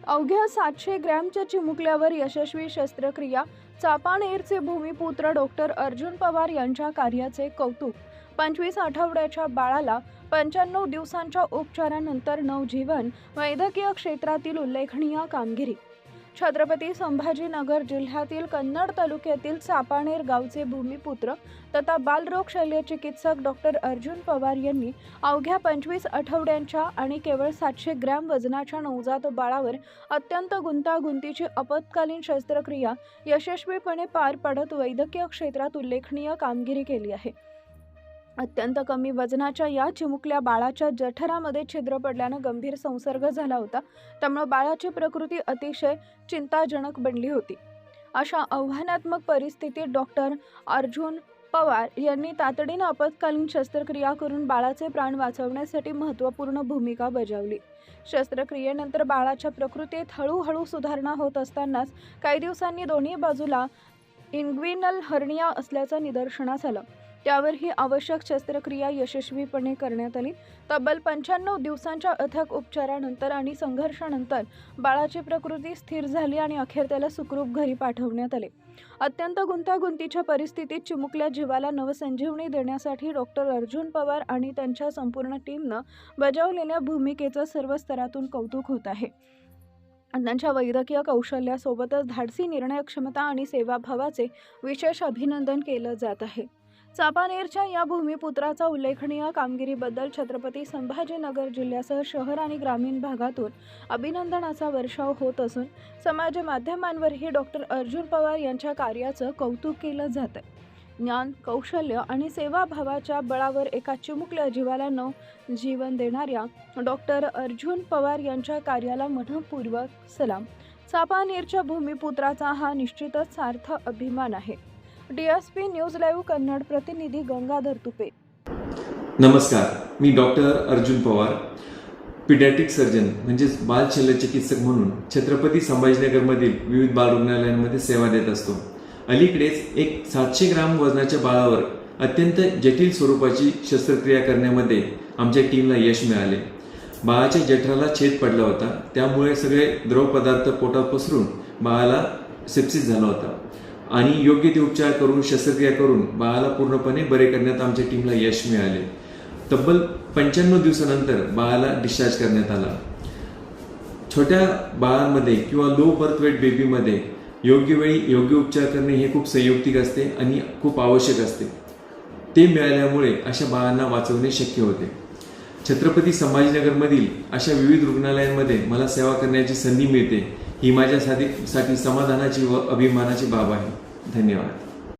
अवघ्या 700 ग्रॅमच्या चिमुकल्यावर यशस्वी शस्त्रक्रिया. चापानेरचे भूमिपुत्र डॉक्टर अर्जुन पवार यांच्या कार्याचे कौतुक. 25 आठवड्याच्या बाळाला 95 दिवसांच्या उपचारानंतर नवजीवन. वैद्यकीय क्षेत्रातील उल्लेखनीय कामगिरी. छत्रपती संभाजीनगर जिल्ह्यातील कन्नड तालुक्यातील चापानेर गावचे भूमिपुत्र तथा बालरोग शल्यचिकित्सक डॉक्टर अर्जुन पवार यांनी अवघ्या 25 आठवड्यांच्या आणि केवळ 700 ग्रॅम वजनाच्या नवजात बाळावर अत्यंत गुंतागुंतीची आपत्कालीन शस्त्रक्रिया यशस्वीपणे पार पाडत वैद्यकीय क्षेत्रात उल्लेखनीय कामगिरी केली आहे. अत्यंत कमी वजनाच्या या चिमुकल्या बाळाच्या जठरामध्ये छिद्र पडल्यानं गंभीर संसर्ग झाला होता. त्यामुळे बाळाची प्रकृती अतिशय चिंताजनक बनली होती. अशा आव्हानात्मक परिस्थितीत डॉक्टर अर्जुन पवार यांनी तातडीनं आपत्कालीन शस्त्रक्रिया करून बाळाचे प्राण वाचवण्यासाठी महत्त्वपूर्ण भूमिका बजावली. शस्त्रक्रियेनंतर बाळाच्या प्रकृतीत हळूहळू सुधारणा होत असतानाच काही दिवसांनी दोन्ही बाजूला इंग्विनल हर्निया असल्याचं निदर्शनास आलं. त्यावर ही आवश्यक शस्त्रक्रिया यशस्वीपणे करण्यात आली. तब्बल 95 दिवसांच्या अथक उपचारानंतर आणि संघर्षानंतर बाळाची प्रकृती स्थिर झाली आणि अखेर त्याला सुखरूप घरी पाठवण्यात आले. अत्यंत गुंतागुंतीच्या परिस्थितीत चिमुकल्या जीवाला नवसंजीवनी देण्यासाठी डॉक्टर अर्जुन पवार आणि त्यांच्या संपूर्ण टीमनं बजावलेल्या भूमिकेचं सर्व स्तरातून कौतुक होत आहे. त्यांच्या वैद्यकीय कौशल्यासोबतच धाडसी निर्णय क्षमता आणि सेवाभावाचे विशेष अभिनंदन केलं जात आहे. चापानेरच्या या भूमिपुत्राचा उल्लेखनीय कामगिरीबद्दल छत्रपती संभाजीनगर जिल्ह्यासह शहर आणि ग्रामीण भागातून अभिनंदनाचा वर्षाव होत असून समाज माध्यमांवरही डॉक्टर अर्जुन पवार यांच्या कार्याचं कौतुक केलं जातं. ज्ञान, कौशल्य आणि सेवाभावाच्या बळावर एका चिमुकल्या जीवाला जीवन देणाऱ्या डॉक्टर अर्जुन पवार यांच्या कार्याला मनःपूर्वक सलाम. चापानेरच्या भूमिपुत्राचा हा निश्चितच सार्थ अभिमान आहे. DSP न्यूज लाईव्ह कन्नड प्रतिनिधी गंगाधर तुपे. नमस्कार, मी doctor Arjun Pawar, paediatric surgeon म्हणजेच बाल शल्यचिकित्सक म्हणून छत्रपती संभाजीनगरमधील विविध बाल रुग्णालयांमध्ये सेवा देत असतो. अलीकडेच एक 700 ग्राम वजनाच्या बाळावर अत्यंत जटिल स्वरूपाची शस्त्रक्रिया करण्यामध्ये आमच्या टीमला यश मिळाले. बाळाच्या जठराला छेद पडला होता, त्यामुळे सगळे द्रव पदार्थ पोटात पसरून बाळाला सेप्सिस झाला होता आणि योग्य ते उपचार करून शस्त्रक्रिया करून बाळाला पूर्णपणे बरे करण्यात आमच्या टीमला यश मिळाले. तब्बल 95 दिवसानंतर बाळाला डिस्चार्ज करण्यात आला. छोट्या बाळांमध्ये किंवा लो बर्थ वेट बेबीमध्ये योग्य वेळी योग्य उपचार करणे हे खूप संयुक्तिक असते आणि खूप आवश्यक असते. ते मिळाल्यामुळे अशा बाळांना वाचवणे शक्य होते. छत्रपती संभाजीनगरमधील अशा विविध रुग्णालयांमध्ये मला सेवा करण्याची संधी मिळते ही माझ्यासाठी समाधानाची व अभिमानाची बाब आहे. धन्यवाद.